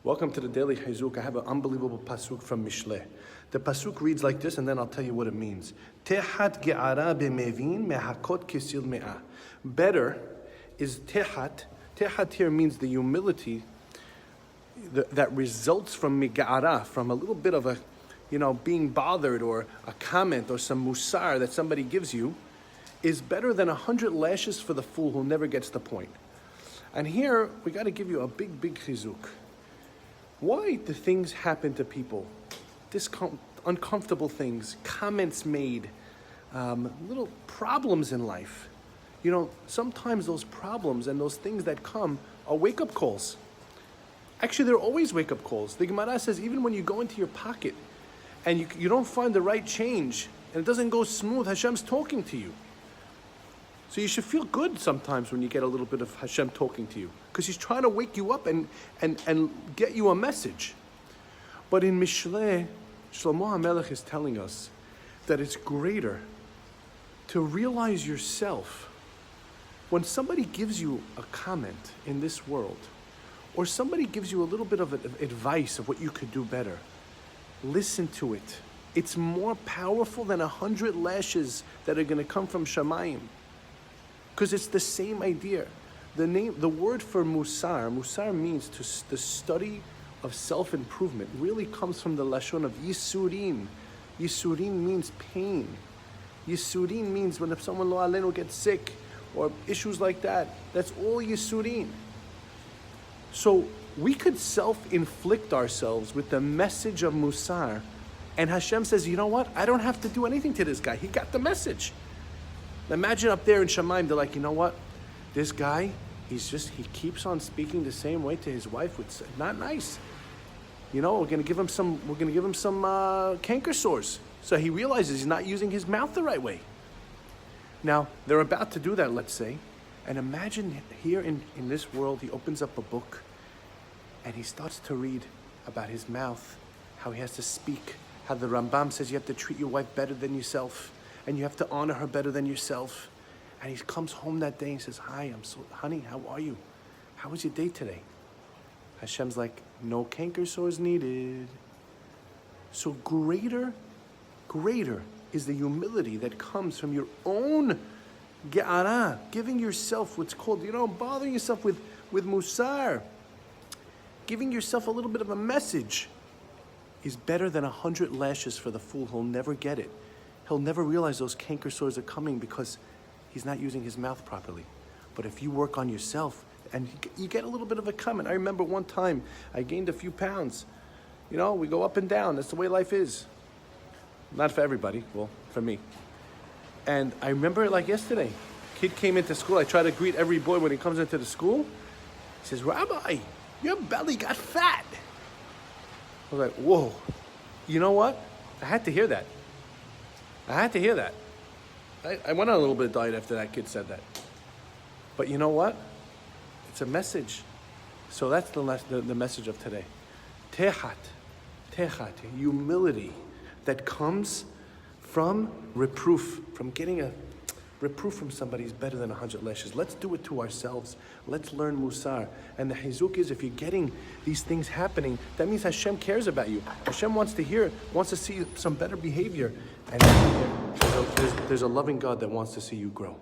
Welcome to the Daily Hizuk. I have an unbelievable pasuk from Mishleh. The pasuk reads like this, and then I'll tell you what it means. Tehat ge'ara b'mevin mehakot kisil me'ah. Better is tehat. Tehat here means the humility that results from mi'ga'ara, from a little bit of a, being bothered or a comment or some musar that somebody gives you, is better than 100 lashes for the fool who never gets the point. And here, we got to give you a big Hizuk. Why do things happen to people? Uncomfortable things, comments made, little problems in life. Sometimes those problems and those things that come are wake-up calls. Actually, they're always wake-up calls. The Gemara says even when you go into your pocket and you don't find the right change and it doesn't go smooth, Hashem's talking to you. So you should feel good sometimes when you get a little bit of Hashem talking to you, because He's trying to wake you up and get you a message. But in Mishleh, Shlomo HaMelech is telling us that it's greater to realize yourself when somebody gives you a comment in this world, or somebody gives you a little bit of advice of what you could do better. Listen to it. It's more powerful than 100 lashes that are going to come from Shamayim. Because it's the same idea. The word for musar means the study of self-improvement, really comes from the lashon of yisurin. Yisurin means pain. Yisurin means when someone lo alenu gets sick, or issues like that. That's all yisurin. So we could self-inflict ourselves with the message of musar, and Hashem says, you know what? I don't have to do anything to this guy. He got the message. Imagine up there in Shamayim, they're like, you know what? This guy, he keeps on speaking the same way to his wife. It's not nice. We're gonna give him some canker sores. So he realizes he's not using his mouth the right way. Now, they're about to do that, let's say. And imagine here in this world, he opens up a book and he starts to read about his mouth, how he has to speak, how the Rambam says you have to treat your wife better than yourself, and you have to honor her better than yourself. And he comes home that day and says, hi, honey, how are you? How was your day today? Hashem's like, no canker sores needed. So greater is the humility that comes from your own ge'ara, giving yourself what's called, bothering yourself with musar, giving yourself a little bit of a message, is better than 100 lashes for the fool who'll never get it. He'll never realize those canker sores are coming because he's not using his mouth properly. But if you work on yourself and you get a little bit of a comment. I remember one time I gained a few pounds. We go up and down. That's the way life is. Not for everybody. Well, for me. And I remember it like yesterday. Kid came into school. I try to greet every boy when he comes into the school. He says, Rabbi, your belly got fat. I was like, whoa. You know what? I had to hear that. I went on a little bit of diet after that kid said that. But you know what? It's a message. So that's the message of today. Tehat, humility that comes from reproof, from getting a reproof from somebody is better than 100 lashes. Let's do it to ourselves. Let's learn musar. And the Hizuk is, if you're getting these things happening, that means Hashem cares about you. Hashem wants to see some better behavior. And there's a loving God that wants to see you grow.